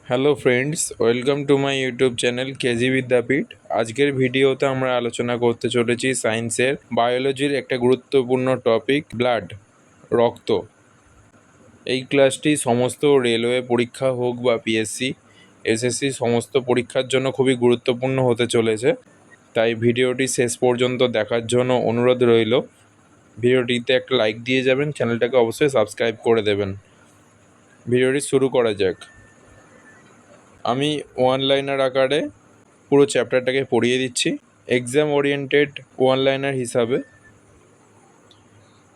Hello friends, welcome to my YouTube channel KG Vidyapith. আজকের ভিডিওতে আমরা আলোচনা করতে চলেছি সায়েন্সের বায়োলজির একটা গুরুত্বপূর্ণ টপিক, ব্লাড, রক্ত। এই ক্লাসটি সমস্ত রেলওয়ে পরীক্ষা হোক বা পিএসসি, এসএসসি সমস্ত পরীক্ষার জন্য খুবই গুরুত্বপূর্ণ হতে চলেছে। তাই ভিডিওটি শেষ পর্যন্ত দেখার জন্য অনুরোধ রইল। ভিডিওটিতে একটা লাইক দিয়ে যাবেন, চ্যানেলটাকে অবশ্যই সাবস্ক্রাইব করে দেবেন। ভিডিওটি শুরু করা যাক। আমি ওয়ান লাইনার আকারে পুরো চ্যাপ্টারটাকে পড়িয়ে দিচ্ছি এক্সাম ওরিয়েন্টেড ওয়ান লাইনার হিসাবে।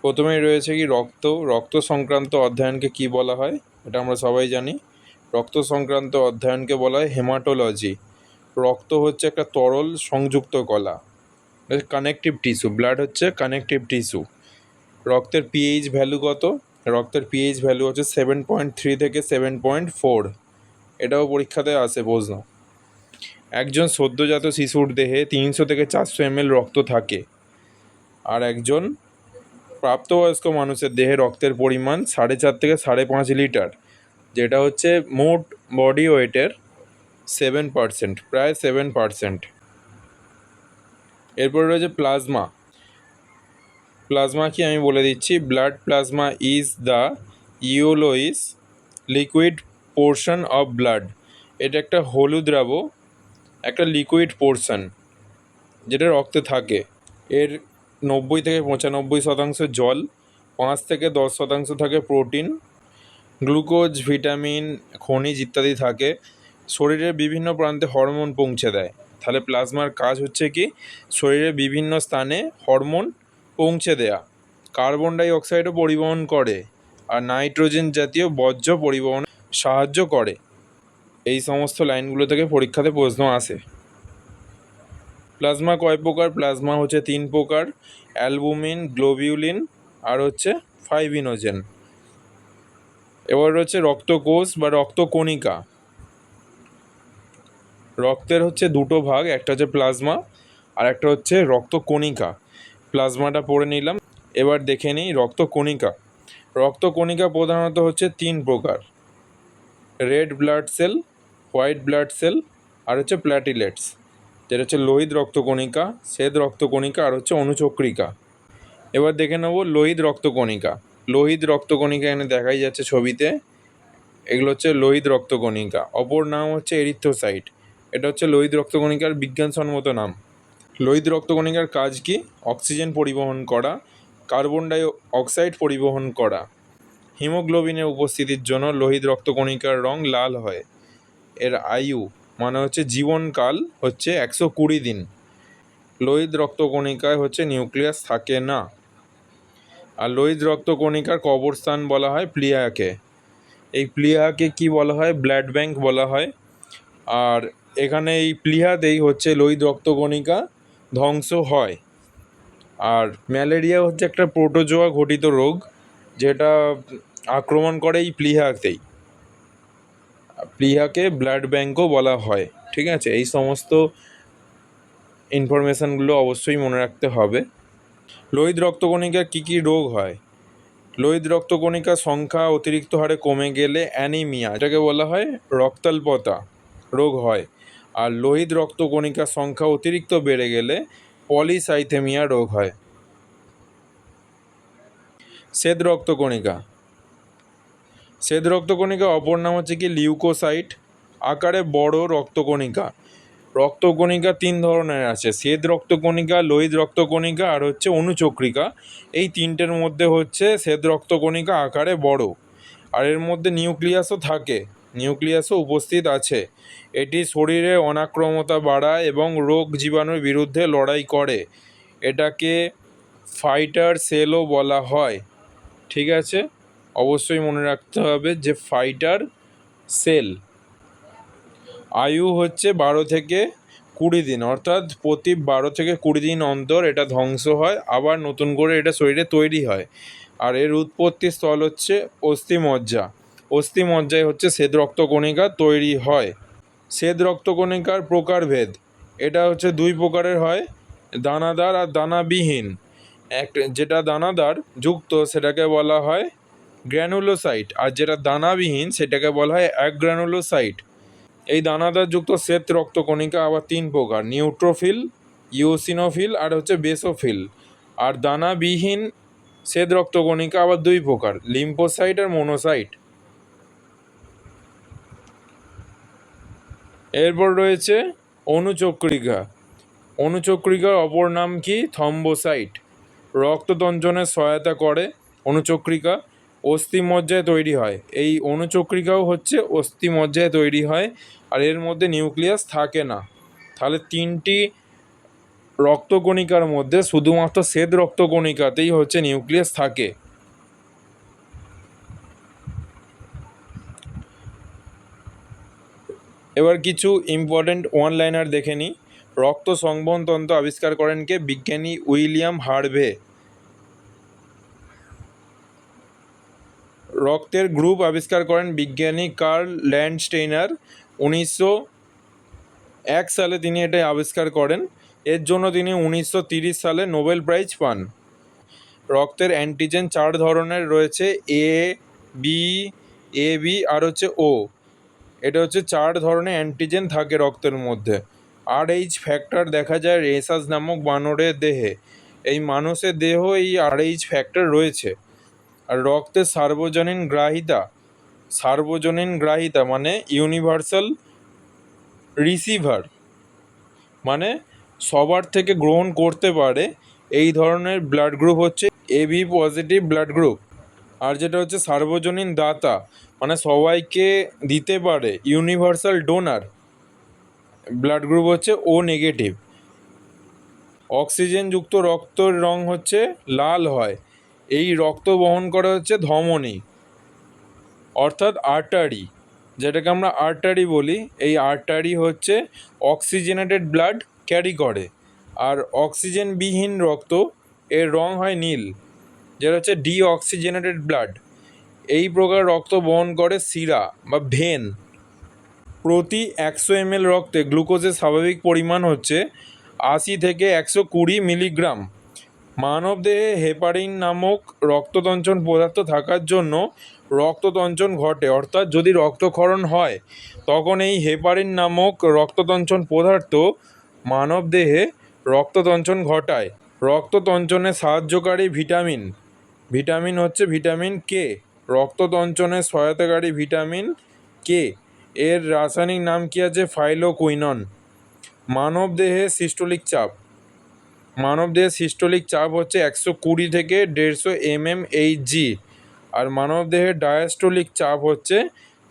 প্রথমেই রয়েছে কি রক্ত সংক্রান্ত অধ্যয়নকে কি বলা হয়, এটা আমরা সবাই জানি। রক্ত সংক্রান্ত অধ্যয়নকে বলা হয় হেমাটোলজি। রক্ত হচ্ছে একটা তরল সংযুক্ত কলা, কানেকটিভ টিস্যু। ব্লাড হচ্ছে কানেকটিভ টিস্যু। রক্তের পিএইচ ভ্যালু কত? রক্তের পিএইচ ভ্যালু হচ্ছে 7.3 থেকে 7.4। এটাও পরীক্ষাতে আসে প্রশ্ন। একজন সদ্যজাত শিশুর দেহে 300 থেকে 400 ml রক্ত থাকে, আর একজন প্রাপ্তবয়স্ক মানুষের দেহে রক্তের পরিমাণ 4.5 থেকে 5.5 লিটার, যেটা হচ্ছে মোট বডি ওয়েটের 7%, প্রায় 7%। এরপরে রয়েছে প্লাজমা। প্লাজমা কি আমি বলে দিচ্ছি। Blood plasma is the yellowish liquid portion of blood. এটা একটা হলুদ্রাব, একটা লিকুইড পোর্শন যেটা রক্তে থাকে। এর 90 থেকে 95% জল, 5 থেকে 10% থাকে প্রোটিন, গ্লুকোজ, ভিটামিন, খনিজ ইত্যাদি থাকে। শরীরের বিভিন্ন প্রান্তে হরমোন পৌঁছে দেয়। তাহলে প্লাজমার কাজ হচ্ছে কি, শরীরের বিভিন্ন স্থানে হরমোন পৌঁছে দেয়া। কার্বন ডাই অক্সাইডও পরিবহন করে, আর নাইট্রোজেন জাতীয় বর্জ্য পরিবহনে সাহায্য করে। এই সমস্ত লাইনগুলো থেকে পরীক্ষাতে প্রশ্ন আসে। প্লাজমা কয় প্রকার? প্লাজমা হচ্ছে 3 প্রকার, অ্যালবুমিন, গ্লোবিউলিন আর হচ্ছে ফাইব্রিনোজেন। এবার হচ্ছে রক্তকোষ বা রক্তকণিকা। রক্তের হচ্ছে দুটো ভাগ, একটা হচ্ছে প্লাজমা আর একটা হচ্ছে রক্তকণিকা। প্লাজমাটা পড়ে নিলাম, এবার দেখে নিই রক্তকণিকা। রক্তকণিকা প্রধানত হচ্ছে 3 প্রকার, red blood cell, white blood cell আর হচ্ছে প্ল্যাটিলেটস, যেটা হচ্ছে লোহিত রক্তকণিকা, শ্বেত রক্তকণিকা আর হচ্ছে অনুচক্রিকা। এবার দেখে নেব লোহিত রক্তকণিকা। লোহিত রক্তকণিকা এখানে দেখাই যাচ্ছে ছবিতে। এগুলো হচ্ছে লোহিত রক্তকণিকা, অপর নাম হচ্ছে এরিথ্রোসাইট। এটা হচ্ছে লোহিত রক্তকণিকার বিজ্ঞানসম্মত নাম। লোহিত রক্তকণিকার কাজ কি? অক্সিজেন পরিবহন করা, কার্বন ডাই অক্সাইড পরিবহন করা। হিমোগ্লোবিনের উপস্থিতির জন্য লোহিত রক্তকণিকার রং লাল হয়। এর আয়ু মানে হচ্ছে জীবনকাল হচ্ছে 120 দিন। লোহিত রক্তকণিকায় হচ্ছে নিউক্লিয়াস থাকে না। আর লোহিত রক্তকণিকার কবরস্থান বলা হয় প্লিহাকে। এই প্লিহাকে কি বলা হয়? ব্লাড ব্যাংক বলা হয়। আর এখানে এই প্লিহাতেই হচ্ছে লোহিত রক্তকণিকা ধ্বংস হয়। আর ম্যালেরিয়া হচ্ছে একটা প্রোটোজোয়া ঘটিত রোগ, যেটা আক্রমণ করে এই প্লিহাতেই। প্লিহাকে ব্লাড ব্যাংকও বলা হয়। ঠিক আছে, এই সমস্ত ইনফরমেশানগুলো অবশ্যই মনে রাখতে হবে। লোহিত রক্তকণিকার কী কী রোগ হয়? লোহিত রক্তকণিকার সংখ্যা অতিরিক্ত হারে কমে গেলে অ্যানিমিয়া, এটাকে বলা হয় রক্তাল্পতা রোগ হয়। আর লোহিত রক্তকণিকার সংখ্যা অতিরিক্ত বেড়ে গেলে পলিসাইথেমিয়া রোগ হয়। শ্বেত রক্তকণিকা। শ্বেত রক্তকণিকা অপর নাম হচ্ছে কি লিউকোসাইট, আকারে বড় রক্তকণিকা। রক্তকণিকা 3 ধরনের আছে, শ্বেত রক্তকণিকা, লোহিত রক্তকণিকা আর হচ্ছে অনুচক্রিকা। এই তিনটের মধ্যে হচ্ছে শ্বেত রক্তকণিকা আকারে বড়, আর এর মধ্যে নিউক্লিয়াসও থাকে, নিউক্লিয়াসও উপস্থিত আছে। এটি শরীরে অনাক্রমতা বাড়ায় এবং রোগ জীবাণুর বিরুদ্ধে লড়াই করে। এটাকে ফাইটার সেলও বলা হয়। ঠিক আছে, অবশ্যই মনে রাখতে হবে যে ফাইটার সেল। আয়ু হচ্ছে 12 থেকে 20 দিন, অর্থাৎ প্রতি 12 থেকে 20 দিন অন্তর এটা ধ্বংস হয়, আবার নতুন করে এটা শরীরে তৈরি হয়। আর এর উৎপত্তি স্থল হচ্ছে অস্থিমজ্জা। অস্থিমজ্জায় হচ্ছে শ্বেত রক্তকণিকা তৈরি হয়। শ্বেত রক্তকণিকার প্রকারভেদ, এটা হচ্ছে 2 প্রকারের হয়, দানাদার আর দানাবিহীন। যেটা দানাদার যুক্ত সেটাকে বলা হয় গ্র্যানুলোসাইট, আর যেটা দানাবিহীন সেটাকে বলা হয় অ্যাগ্রানুলোসাইট। এই দানাদারযুক্ত শ্বেত রক্তকণিকা আবার 3 প্রকার: নিউট্রোফিল, ইওসিনোফিল আর হচ্ছে বেসোফিল। আর দানাবিহীন শ্বেত রক্তকণিকা আবার 2 প্রকার: লিম্ফোসাইট আর মোনোসাইট। এরপর রয়েছে অনুচক্রিকা। অনুচক্রিকার অপর নাম কি? থম্বোসাইট। রক্ততঞ্চনের সহায়তা করে অনুচক্রিকা। অস্থিমজ্জায় তৈরি হয়। এই অনুচক্রিকাও হচ্ছে অস্থিমজ্জায় তৈরি হয়, আর এর মধ্যে নিউক্লিয়াস থাকে না। তাহলে 3টি রক্তকণিকার মধ্যে শুধুমাত্র শ্বেত রক্তকণিকাতেই হচ্ছে নিউক্লিয়াস থাকে। এবার কিছু ইম্পর্টেন্ট ওয়ান লাইনার দেখে নিই। রক্ত সংবহন তন্ত্র আবিষ্কার করেন কে? বিজ্ঞানী উইলিয়াম হার্ভে। রক্তের গ্রুপ আবিষ্কার করেন বিজ্ঞানী কার্ল ল্যান্ডস্টেইনার। 1901 সালে তিনি এটা আবিষ্কার করেন। এর জন্য তিনি 1930 সালে নোবেল প্রাইজ পান। রক্তের অ্যান্টিজেন 4 ধরনের রয়েছে: এ বি আর হচ্ছে ও। এটা হচ্ছে 4 ধরনের অ্যান্টিজেন থাকে রক্তের মধ্যে। RH ফ্যাক্টর দেখা যায় রেসাস নামক বানরের দেহে। এই মানুষের দেহ এই RH ফ্যাক্টর রয়েছে। আর রক্তের সার্বজনীন গ্রাহিতা মানে ইউনিভার্সাল রিসিভার, মানে সবার থেকে গ্রহণ করতে পারে এই ধরনের ব্লাড গ্রুপ হচ্ছে AB পজিটিভ ব্লাড গ্রুপ। আর যেটা হচ্ছে সার্বজনীন দাতা, মানে সবাইকে দিতে পারে, ইউনিভার্সাল ডোনার ব্লাড গ্রুপ হচ্ছে O নেগেটিভ। অক্সিজেনযুক্ত রক্তের রং হচ্ছে লাল হয়। এই রক্ত বহন করে হচ্ছে ধমনী অর্থাৎ আর্টারি, যেটাকে আমরা আর্টারি বলি। এই আর্টারি হচ্ছে অক্সিজেনেটেড ব্লাড ক্যারি করে। আর অক্সিজেনবিহীন রক্ত এর রং হয় নীল, যেটা হচ্ছে ডিঅক্সিজেনেটেড ব্লাড। এই প্রকার রক্ত বহন করে শিরা বা ভেন। প্রতি 100 ml রক্তে গ্লুকোজের স্বাভাবিক পরিমাণ হচ্ছে 80 থেকে 120 মিলিগ্রাম। মানবদেহে হেপারিন নামক রক্ততঞ্চন পদার্থ থাকার জন্য রক্ততঞ্চন ঘটে, অর্থাৎ যদি রক্তক্ষরণ হয় তখন এই হেপারিন নামক রক্ততঞ্চন পদার্থ মানবদেহে রক্ততঞ্চন ঘটায়। রক্ততঞ্চনে সাহায্যকারী ভিটামিন হচ্ছে ভিটামিন কে। রক্ততঞ্চনে সহায়তাকারী ভিটামিন কে এর রাসায়নিক নাম কি আছে? ফাইলোকুইনন। মানবদেহে সিস্টোলিক চাপ হচ্ছে 120 থেকে 150 mmHg। আর মানবদেহের ডায়াস্টোলিক চাপ হচ্ছে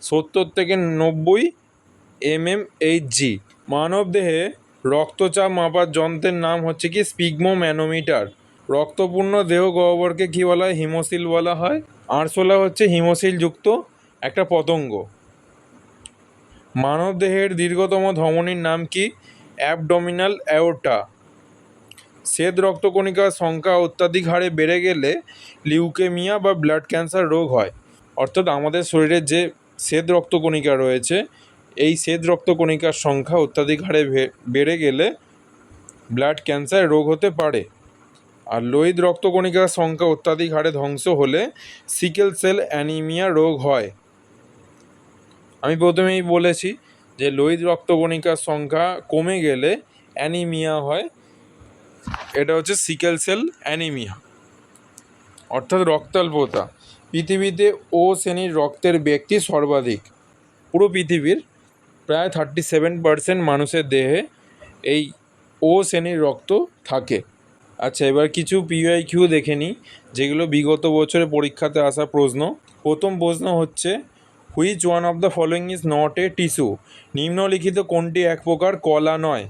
70 থেকে 90 mmHg। মানবদেহে রক্তচাপ মাপার যন্ত্রের নাম হচ্ছে কি? স্পিগমোম্যানোমিটার। রক্তপূর্ণ দেহ গহ্বরকে কী বলা হয়? হিমোসিল বলা হয়। আরশোলা হচ্ছে হিমোসিলযুক্ত একটা পতঙ্গ। মানবদেহের দীর্ঘতম ধমনীর নাম কি? Abdominal aorta. শ্বেত রক্তকণিকার সংখ্যা অত্যাধিক হারে বেড়ে গেলে লিউকেমিয়া বা ব্লাড ক্যান্সার রোগ হয়। অর্থাৎ আমাদের শরীরে যে শ্বেত রক্তকণিকা রয়েছে, এই শ্বেত রক্তকণিকার সংখ্যা অত্যাধিক হারে বেড়ে গেলে ব্লাড ক্যান্সার রোগ হতে পারে। আর লোহিত রক্তকণিকার সংখ্যা অত্যাধিক হারে ধ্বংস হলে সিকেল সেল অ্যানিমিয়া রোগ হয়। আমি প্রথমেই বলেছি যে লোহিত রক্তকণিকার সংখ্যা কমে গেলে অ্যানিমিয়া হয়। এটা হচ্ছে সিকেল সেল অ্যানিমিয়া অর্থাৎ রক্তাল্পতা। পৃথিবীতে ও শ্রেণীর রক্তের ব্যক্তি সর্বাধিক। পুরো পৃথিবীর প্রায় 37% মানুষের দেহে এই ও শ্রেণীর রক্ত থাকে। আচ্ছা, এবার কিছু PYQ দেখে নিই, যেগুলো বিগত বছরে পরীক্ষাতে আসা প্রশ্ন। প্রথম প্রশ্ন হচ্ছে, which one of the following is not A tissue? নিম্নলিখিত কোনটি এক প্রকার কলা নয়?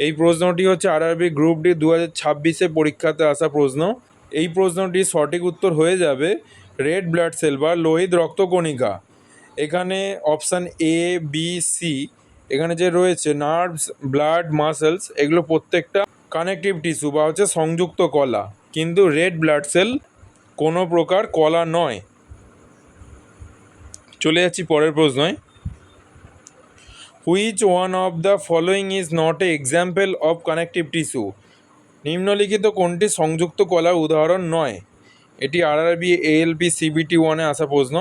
এই প্রশ্নটি হচ্ছে RRB গ্রুপ ডি 2026 পরীক্ষাতে আসা প্রশ্ন। এই প্রশ্নটির সঠিক উত্তর হয়ে যাবে রেড ব্লাড সেল বা লোহিত রক্তকণিকা। এখানে অপশান A, B, C এখানে যে রয়েছে নার্ভস, ব্লাড, মাসেলস, এগুলো প্রত্যেকটা কানেকটিভ টিস্যু বা হচ্ছে সংযুক্ত কলা, কিন্তু রেড ব্লাড সেল কোনো প্রকার কলা নয়। চলে যাচ্ছি পরের প্রশ্নয়। Which one of the following is not a example of connective tissue? নিম্নলিখিত কোনটি সংযুক্ত কলার উদাহরণ নয়? এটি RRB ALP CBT 1-এ আসা প্রশ্ন।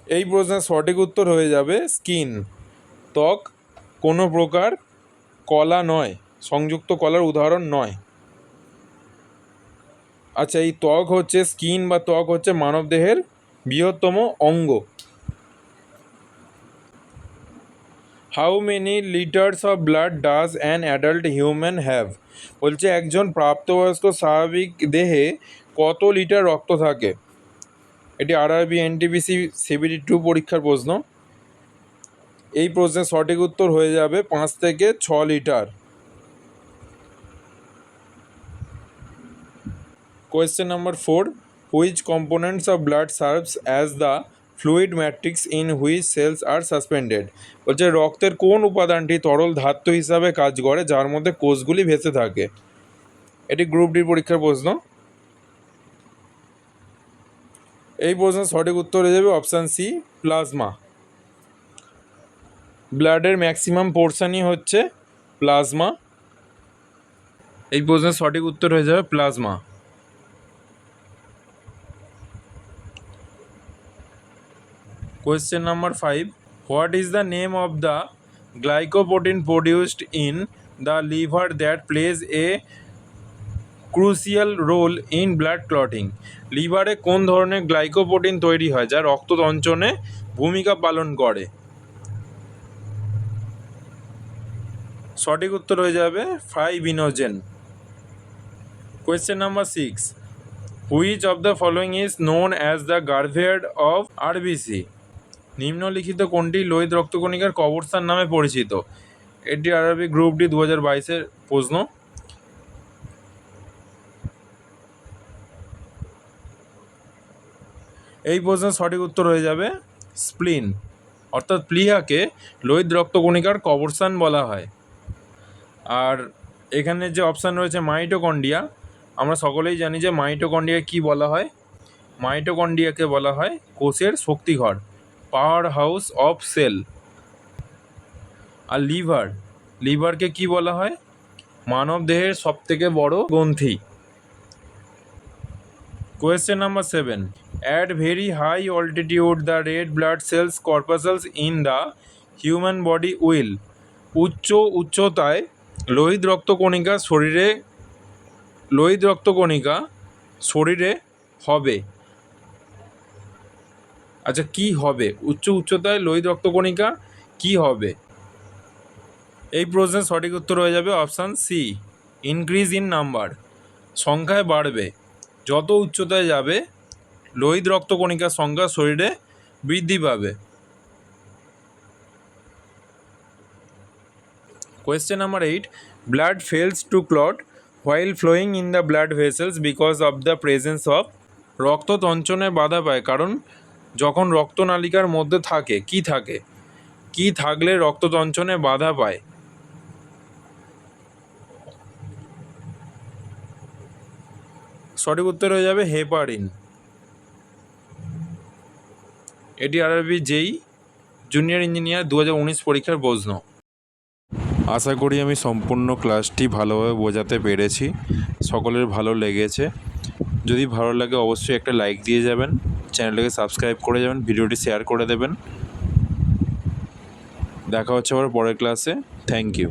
এই প্রশ্নের সঠিক উত্তর হয়ে যাবে স্কিন। ত্বক কোনো প্রকার কলা নয়, সংযুক্ত কলার উদাহরণ নয়। আচ্ছা, এই ত্বক হচ্ছে স্কিন বা ত্বক হচ্ছে মানবদেহের বৃহত্তম অঙ্গ। How many litres of blood does an adult human have? বলছে একজন প্রাপ্তবয়স্ক স্বাভাবিক দেহে কত লিটার রক্ত থাকে? এটি আরআরবি এনটিপিসি সিবিডি 2 পরীক্ষার প্রশ্ন। এই প্রশ্নের সঠিক উত্তর হয়ে যাবে 5 থেকে 6 litre. Question number 4. Which components of blood serves as the fluid matrix in which cells are suspended? বলছে রক্তের কোন উপাদানটি তরল ধাত্র হিসাবে কাজ করে যার মধ্যে কোষগুলি ভেসে থাকে? এটি গ্রুপ ডি পরীক্ষার প্রশ্ন। এই প্রশ্নের সঠিক উত্তর হয়ে যাবে অপশান সি, প্লাজমা। ব্লাডের ম্যাক্সিমাম পোর্শনই হচ্ছে প্লাজমা। এই প্রশ্নের সঠিক উত্তর হয়ে যাবে plasma. Question number 5. What is the name of the glycoprotein produced in the liver that plays a crucial role in blood clotting? লিভারে কোন ধরনের গ্লাইকোপ্রোটিন তৈরি হয় যা রক্ত সঞ্চনে ভূমিকা পালন করে? সঠিক উত্তর হয়ে যাবে fibrinogen. Question number 6. Which of the following is known as the graveyard of RBC? নিম্নলিখিত কোনটি লোহিত রক্তকণিকার কবরস্থান নামে পরিচিত? এটি আরআরবি গ্রুপ ডি 2022-এর প্রশ্ন। এই প্রশ্নের সঠিক উত্তর হয়ে যাবে স্প্লিন, অর্থাৎ প্লিহাকে লোহিত রক্তকণিকার কবরস্থান বলা হয়। আর এখানে যে অপশান রয়েছে মাইটোকন্ড্রিয়া, আমরা সকলেই জানি যে মাইটোকন্ড্রিয়া কি বলা হয়? মাইটোকন্ড্রিয়াকে বলা হয় কোষের শক্তিঘর, পাওয়ার হাউস অফ সেল। আর লিভারকে কি বলা হয়? মানব দেহের সবথেকে বড় গ্রন্থি। Question number 7. At very high altitude the red blood cells corpuscles in the human body will. উচ্চতায় লোহিত রক্তকণিকা শরীরে হবে। আচ্ছা, কি হবে? উচ্চতায় লোহিত রক্তকণিকা কি হবে? এই প্রশ্নের সঠিক উত্তর হয়ে যাবে option C, increase in number. সংখ্যায় বাড়বে। যত উচ্চতায় যাবে লোহিত রক্তকণিকার সংখ্যা শরীরে বৃদ্ধি পাবে। Question number 8. Blood fails to clot while flowing in the blood vessels because of the presence of. রক্ত তঞ্চনে বাধা পায় কারণ যখন রক্তনালিকার মধ্যে থাকে কি থাকলে রক্ত তঞ্চনে বাধা পায়? সঠিক উত্তর হয়ে যাবে হেপারিন। এটি আরআরবি জেই জুনিয়র ইঞ্জিনিয়ার 2019 পরীক্ষার প্রশ্ন। আশা করি আমি সম্পূর্ণ ক্লাসটি ভালোভাবে বোঝাতে পেরেছি, সকলের ভালো লেগেছে। যদি ভালো লাগে অবশ্যই একটা লাইক দিয়ে যাবেন, চ্যানেলটাকে সাবস্ক্রাইব করে যাবেন, ভিডিওটি শেয়ার করে দেবেন। দেখা হচ্ছে আবার পরের ক্লাসে। Thank you.